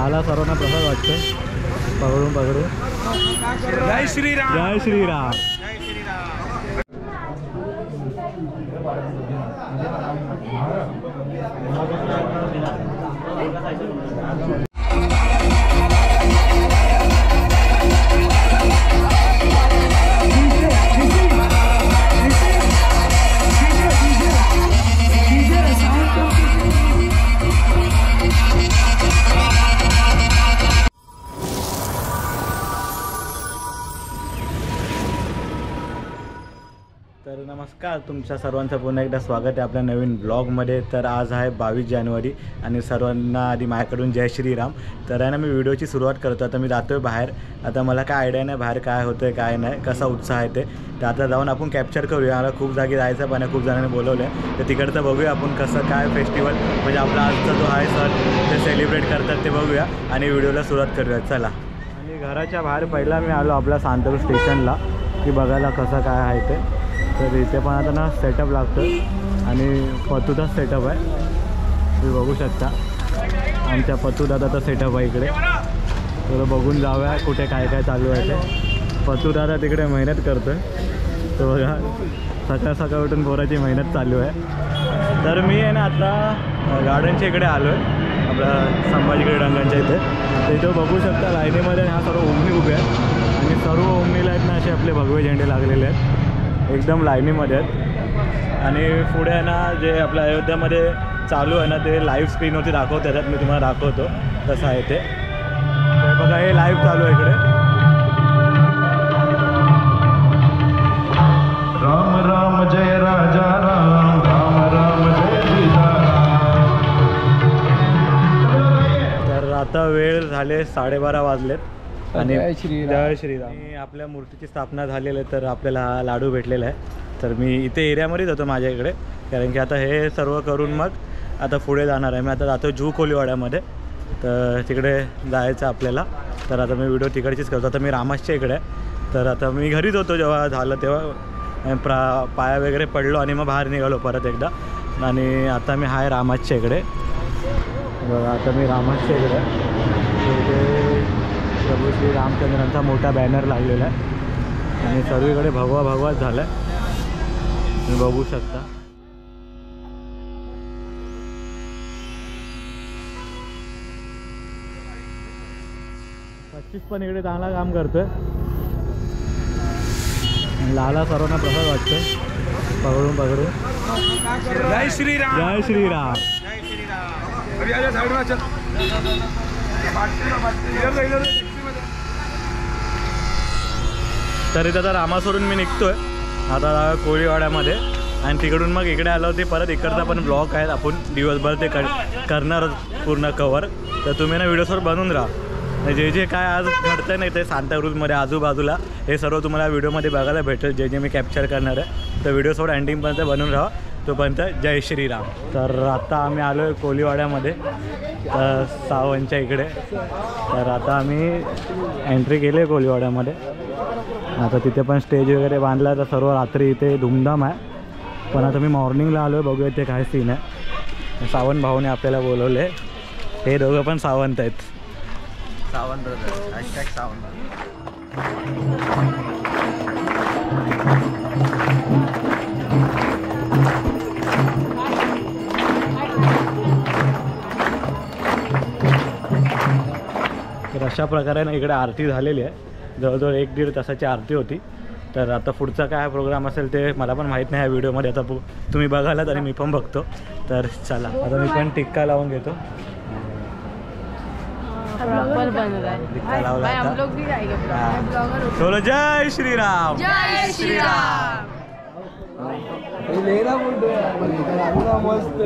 लाला सर्वांना प्रसाद वाटतो पकडून पकडून. जय श्रीराम. जय श्रीराम. तर नमस्कार, तुमच्या सर्वांचं पुन्हा एकदा स्वागत आहे आपल्या नवीन ब्लॉगमध्ये. तर आज आहे 22 जानेवारी आणि सर्वांना आधी माझ्याकडून जय श्रीराम. तर आहे ना, मी व्हिडिओची सुरुवात करतो. आता मी जातो आहे बाहेर. आता मला काय आयडिया नाही बाहेर काय होतं आहे काय नाही, कसा उत्साह आहे ते. तर आता जाऊन आपण कॅप्चर करूया. मला खूप जागी जायचं पण आहे, खूप जणांनी बोलवलं आहे. तर तिकडचं बघूया आपण कसं काय फेस्टिवल म्हणजे आपला आजचा जो आहे सण ते सेलिब्रेट करतात ते बघूया आणि व्हिडिओला सुरुवात करूया. चला. आणि घराच्या बाहेर पहिला मी आलो आपल्या सांतूर स्टेशनला की बघायला कसं काय आहे ते. तर इथे पण आता ना सेटअप लागतं आणि पतूचाच सेटअप आहे, तुम्ही बघू शकता. आमच्या पतूदादाचा सेटअप आहे इकडे. तर बघून जाऊया कुठे काय काय चालू आहे ते. पतूदादा तिकडे मेहनत करतो आहे. तर बघा सकाळ सकाळ उठून पोराची मेहनत चालू आहे. तर मी आहे ना आता गार्डनच्या इकडे आलो आहे, आपल्या संभाजीकडे रंगांच्या इथे. तर इथं बघू शकता लाईनीमध्ये हा सर्व ओमनी उभे आहेत आणि सर्व ओमनीला आहेत ना असे आपले भगवे झेंडे लागलेले आहेत, एकदम लाईनीमध्ये आहेत. आणि पुढे आहे ना जे आपल्या अयोध्यामध्ये चालू आहे ना ते लाईव्ह स्क्रीनवरती दाखवत आहेत. मी तुम्हाला दाखवतो कसं आहे ते. बघा हे लाईव्ह चालू आहे इकडे. राम राम जय राजा राम, राम राम जय सीताराम. तर आता वेळ झाले 12:30 वाजलेत आणि जय श्रीराम. जय श्रीराम. आपल्या मूर्तीची स्थापना झालेली आहे. तर आपल्याला हा लाडू भेटलेला आहे. तर मी इथे एरियामध्येच होतो माझ्या इकडे, कारण की आता हे सर्व करून मग आता पुढे जाणार आहे. मी आता जातो जुहू कोलीवाड्यामध्ये, तर तिकडे जायचं आपल्याला. तर आता मी व्हिडिओ तिकडचीच करतो. आता मी रामासच्या इकडे आहे. तर आता मी घरीच होतो जेव्हा झालं तेव्हा पाया वगैरे पडलो आणि मग बाहेर निघालो परत एकदा. आणि आता मी आहे रामासच्या इकडे. बघा आता मी रामासच्या इकडे आहे. प्रभू श्री रामचंद्रांचा मोठा बॅनर लागलेला आहे आणि सर्वीकडे भगवा भगवाच झाला आहे, तुम्ही बघू शकता. पच्चीस पण इकडे चांगला काम करतोय. लाला सर्वांना प्रसाद वाटतोय पकडून पकडून. जय श्रीराम. जय श्रीराम. तरी आता रामासोडून मी निघतोय आता कोळीवाड्यामध्ये आणि तिकडून मग इकडे आलो होते परत. इकडचा पण ब्लॉग आहेत, आपण दिवसभर ते करणार पूर्ण कवर. तर तुम्ही ना व्हिडिओसोबत बनवून राहा. जे जे काय आज घडतं नाही ते सांताक्रूजमध्ये आजूबाजूला हे सर्व तुम्हाला व्हिडिओमध्ये बघायला भेटेल, जे जे मी कॅप्चर करणार आहे. तर व्हिडिओसोबत एंडिंगपर्यंत बनवून राहा. तोपर्यंत जय श्रीराम. तर आता आम्ही आलो आहे कोलीवाड्यामध्ये, तर सावंतच्या इकडे. तर आता आम्ही एंट्री केली आहे कोलीवाड्यामध्ये. आता तिथे पण स्टेज वगैरे बांधला. तर सर्व रात्री इथे धूमधाम आहे. पण आता मी मॉर्निंगला आलो आहे, बघूया ते काय सीन आहे. सावंत भाऊने आपल्याला बोलवले. हे दोघं पण सावंत आहेत. Sawant brother, hashtag Sawant. तर अशा प्रकारे ना इकडे आरती झालेली आहे. जवळजवळ 1-1.5 तासाची आरती होती. तर आता पुढचा काय प्रोग्राम असेल ते मला पण माहीत नाही. ह्या व्हिडिओमध्ये आता तुम्ही बघालात आणि मी पण बघतो. तर चला आता मी पण टिक्का लावून घेतो. टिक्का लावला आता. चलो जय श्रीराम. जय श्रीराम. मस्त.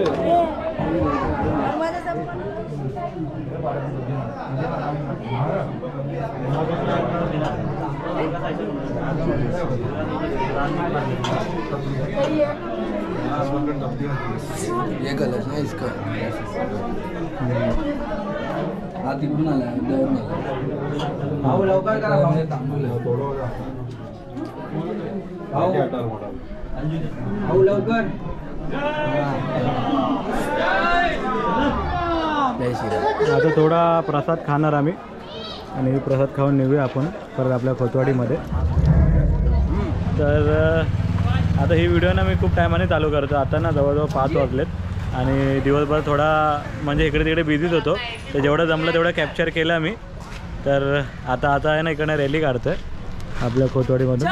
ये कलर है इसका. हा तिकडून आला लवकर करा. लवकर. जय श्रीराम. आता थोडा प्रसाद खाणार आम्ही आणि प्रसाद खाऊन निघूया आपण परत आपल्या खोतवाडीमध्ये. तर आता ही व्हिडिओ ना मी खूप टायमाने चालू करतो. आता ना जवळजवळ 5 वाजलेत आणि दिवसभर थोडा म्हणजे इकडे तिकडे बिझीच होतो. तर जेवढं जमलं तेवढं कॅप्चर केलं मी. तर आता आहे ना इकडनं रॅली काढतो आहे आपल्या खोतवाडीमधून.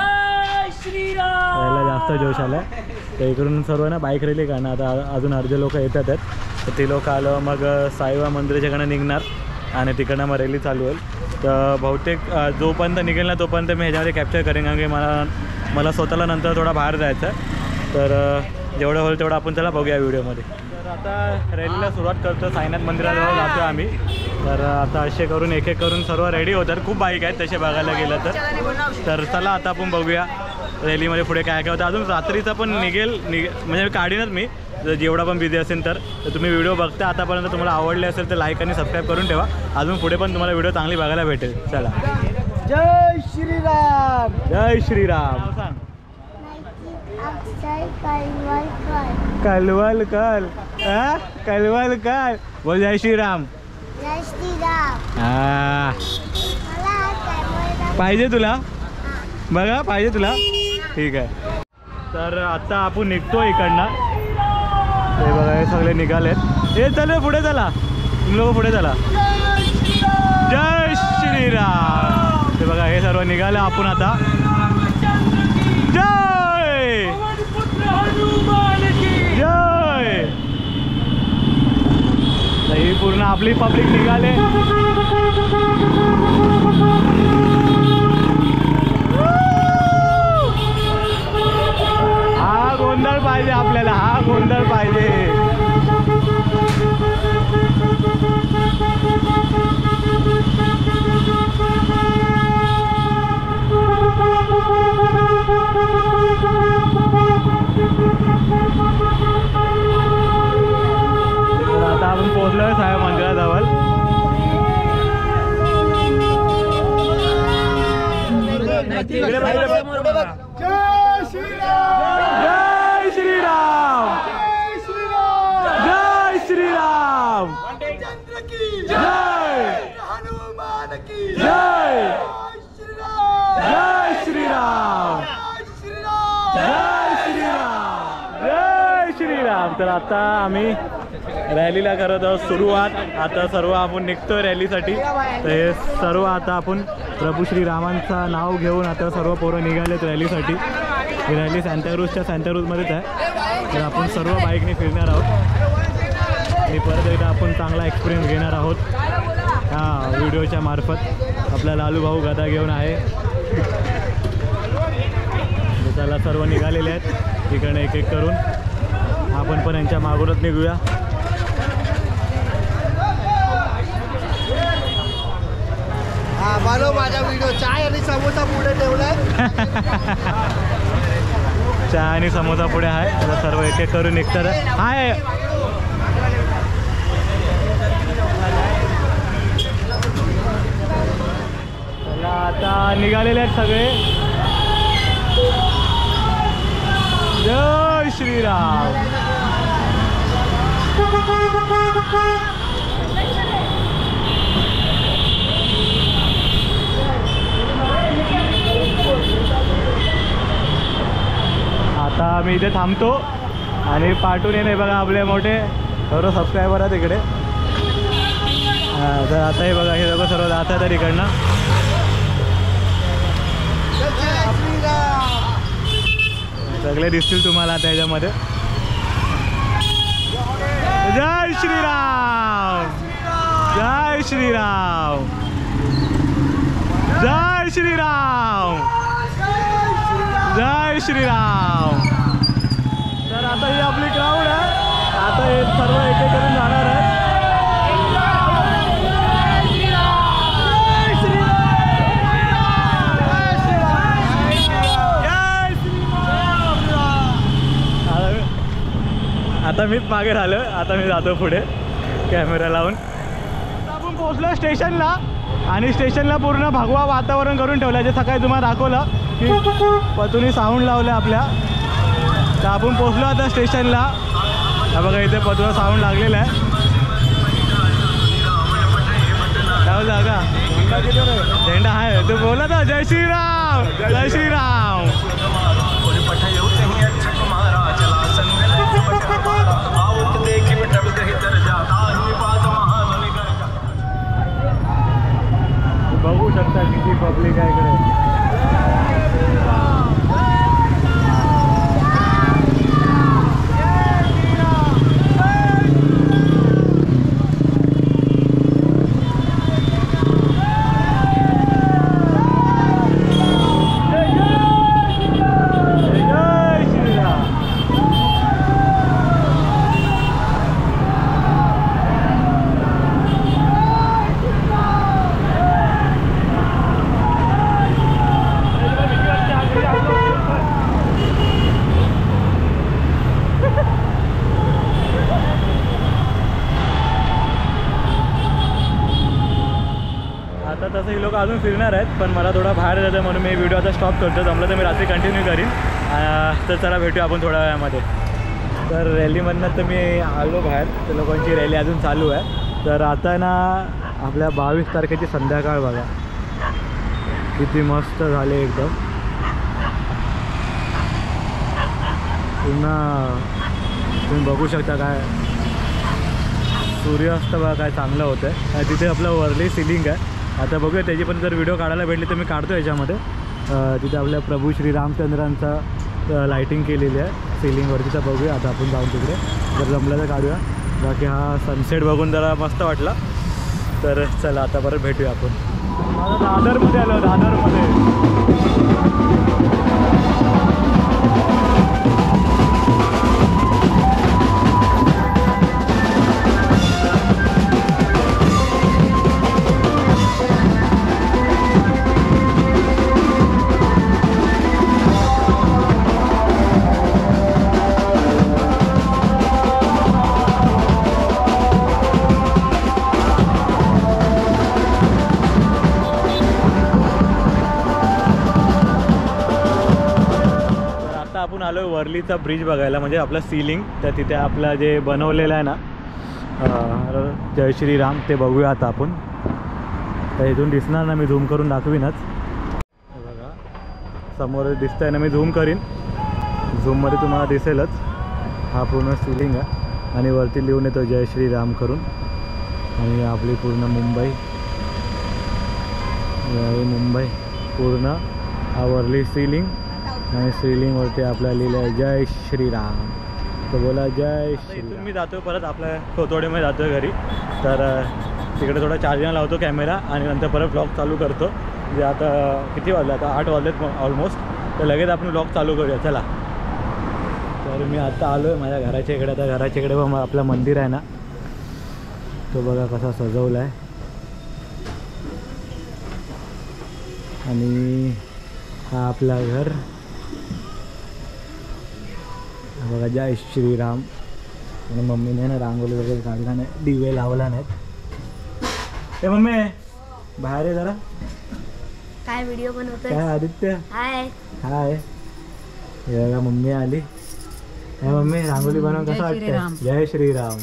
यायला जास्त जोश आला आहे. तर इकडून सर्व ना बाईक रॅली काढणं. आता अजून अर्धे लोक येतात आहेत. तर ती लोक आलं मग साईबा मंदिराच्याकडनं निघणार आणि तिकडनं मग रॅली चालू होईल. तर बहुतेक जोपर्यंत निघेल ना तोपर्यंत मी ह्याच्यामध्ये कॅप्चर करेन कारण की मला स्वतःला नंतर थोडा बाहेर जायचं आहे. तर जेवढं होईल तेवढं आपण त्याला बघूया व्हिडिओमध्ये. तर आता रॅलीला सुरुवात करतो. साईनाथ मंदिराजवळ जातो आम्ही. तर आता असे करून एक करून सर्व रेडी होतात. खूप बाईक आहेत तसे बघायला गेलं तर चला आता आपण बघूया रॅलीमध्ये पुढे काय काय होतं. अजून रात्रीचा पण म्हणजे काढीनच मी जेवढा पण बिझी असेल. तर तुम्ही व्हिडिओ बघता आतापर्यंत तुम्हाला आवडले असेल तर लाईक आणि सबस्क्राईब करून ठेवा. अजून पुढे पण तुम्हाला व्हिडिओ चांगली बघायला भेटेल. चला. जय श्रीराम. जय श्रीराम. सांग. कलवल कल कलवल कल बोल. जय श्रीराम. जय श्रीराम. पाहिजे तुला बघा पाहिजे तुला. ठीक आहे. तर आता आपण निघतो इकडनं. हे बघा हे सगळे निघालेत. हे चल पुढे चला तुम्ही लोक पुढे चला. जय श्रीराम. ते बघा हे सर्व निघाले. आपण आता जय जय. ही पूर्ण आपली पब्लिक निघाले. हा गोंधळ पाहिजे आपल्याला. हा गोंधळ पाहिजे. आता आपण पोहोचलोय साहेब मंदिराजवळ. जय श्रीराम. जय श्रीराम. जय श्रीराम. जय हनुमान की जय. जय श्रीराम. जय श्रीराम. जय श्रीराम. तर आता आम्ही रॅलीला करत आहोत सुरुवात. आता सर्व आपण निघतोय रॅलीसाठी. तर हे सर्व आता आपण प्रभू श्रीरामांचं नाव घेऊन आता सर्व पोरं निघालेत रॅलीसाठी. ही रॅली सांताक्रूजमध्येच आहे. तर आपण सर्व बाईकने फिरणार आहोत आणि परत एकदा आपण चांगला एक्सपिरियन्स घेणार आहोत ह्या व्हिडिओच्या मार्फत. आपला लालू भाऊ गदा घेऊन आहे. त्याला सर्व निघालेले आहेत इकडनं एक करून. आपण पण यांच्या मागूनच निघूया. बनव माझा व्हिडिओ. चाय आणि समोसा पुढे ठेवलाय. चहा आणि समोसा पुढे आहे. आता सर्व एक करून निघतात. हाय आता निघालेले आहेत सगळे. जय श्रीराम. आता मी इथे थांबतो आणि पाठवून येणे बघा आपले मोठे सर्व सबस्क्रायबर आहेत इकडे. तर आता हे बघा हे लोक सर्व जात आहेत इकडनं. सगळे दिसतील तुम्हाला त्याच्यामध्ये. जय श्रीराम. जय श्रीराम. जय श्रीराम. जय श्रीराम. तर आता ही आपली क्राऊड आहे. आता हे सर्व एक करून जाणार आहे. आता मीच मागे राहिलो. आता मी जातो पुढे कॅमेरा लावून. आपण पोहोचलो स्टेशनला आणि स्टेशनला पूर्ण भगवा वातावरण करून ठेवलं. जे सकाळी तुम्हाला दाखवलं की पतुनी साऊंड लावलं आपल्या. तर आपण पोहोचलो आता स्टेशनला. बघा इथे पतुला साऊंड लागलेला आहे. राहुल दादा झेंडा आहे तू बोला ना जय श्रीराम जय श्रीराम. बघू शकता किती पब्लिक आहे इकडे. तसं ही लोक अजून फिरणार आहेत पण मला थोडा बाहेर जायचं आहे म्हणून मी व्हिडिओ आता स्टॉप करतो. जमलं तर मी रात्री कंटिन्यू करीन. तर चला भेटूया आपण थोड्या वेळामध्ये. तर रॅलीमधनं तर मी आलो बाहेर. तर लोकांची रॅली अजून चालू आहे. तर आता ना आपल्या 22 तारखेची संध्याकाळ बघा किती मस्त झाले एकदम. पुन्हा तुम्ही बघू शकता काय सूर्यास्त बघा काय चांगलं होतं आहे. तिथे आपलं वरली सिलिंग आहे. आता बघूया त्याची पण जर व्हिडिओ काढायला भेटली तर मी काढतो याच्यामध्ये. तिथे आपल्या प्रभू श्रीरामचंद्रांचा लाईटिंग केलेली आहे सिलिंगवरती. तर बघूया आता आपण जाऊन तिकडे जर जमलं तर काढूया. बाकी हा सनसेट बघून जरा मस्त वाटला. तर चला आता परत भेटूया आपण. दादरमध्ये आलो दादरमध्ये. आपण आलो वर्लीचा ब्रिज बघायला म्हणजे आपलं सीलिंग. तर तिथे आपलं जे बनवलेलं आहे ना जय श्रीराम ते बघूया आता आपण. तर इथून दिसणार ना मी झूम करून दाखवीनच. बघा समोर दिसतंय ना मी झूम करीन. झूममध्ये तुम्हाला दिसेलच. हा पूर्ण सीलिंग आहे आणि वरती लिहून येतो जय श्रीराम करून. आणि आपली पूर्ण मुंबई पूर्ण हा वर्ली सीलिंग आणि सीलिंगवरती आपल्याला लिहिलं आहे जय श्रीराम. तर बोला जय श्रीराम. मी जातो परत आपल्या कोथोडेमध्ये जातो घरी. तर तिकडे थोडा चार्जिंग लावतो कॅमेरा आणि नंतर परत ब्लॉग चालू करतो. म्हणजे आता किती वाजले आता 8 वाजलेत ऑलमोस्ट. तर लगेच आपण ब्लॉग चालू करूया चला. तर मी आता आलो आहे माझ्या घराच्या इकडे. आता घराच्या इकडे पण आपलं मंदिर आहे ना तो बघा कसा सजवला आहे. आणि हा आपला घर बघा जय श्रीराम. आणि मम्मीने ना रांगोली वगैरे काढला नाही दिवे लावला नाहीत. ए मम्मी बाहेर आहे जरा. काय व्हिडिओ बनवतोय? काय आदित्य हाय हाय. हे बघा मम्मी आली. मम्मी रांगोली बनवून कसं वाटतं? जय श्रीराम.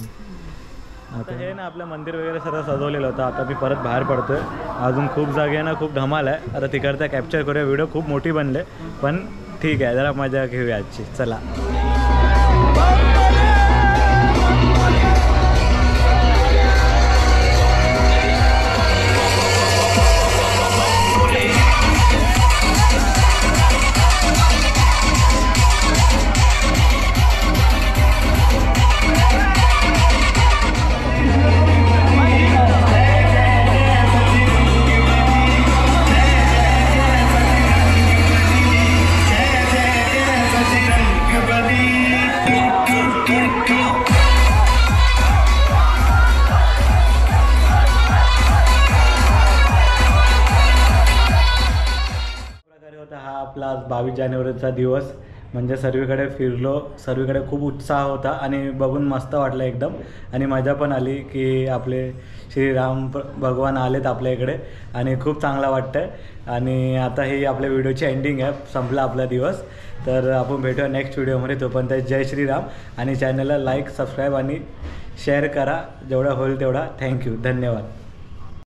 आता हे ना आपलं मंदिर वगैरे सर्व सजवलेलं होतं. आता मी परत बाहेर पडतोय. अजून खूप जागे ना खूप धमाल आहे. आता तिकडचा कॅप्चर करूया. व्हिडिओ खूप मोठी बनले पण ठीक आहे जरा मजा घेऊया आजची. चला आपला 22 जानेवारीचा दिवस. म्हणजे सर्वीकडे फिरलो. सर्वीकडे खूप उत्साह होता आणि बघून मस्त वाटलं एकदम. आणि मजा पण आली की आपले श्रीराम भगवान आलेत आपल्या इकडे आणि खूप चांगला वाटतं आहे. आणि आता ही आपल्या व्हिडिओची एंडिंग आहे. संपला आपला दिवस. तर आपण भेटूया नेक्स्ट व्हिडिओमध्ये. तोपर्यंत जय श्रीराम. आणि चॅनलला लाईक सबस्क्राईब आणि शेअर करा जेवढा होईल तेवढा. थँक्यू धन्यवाद.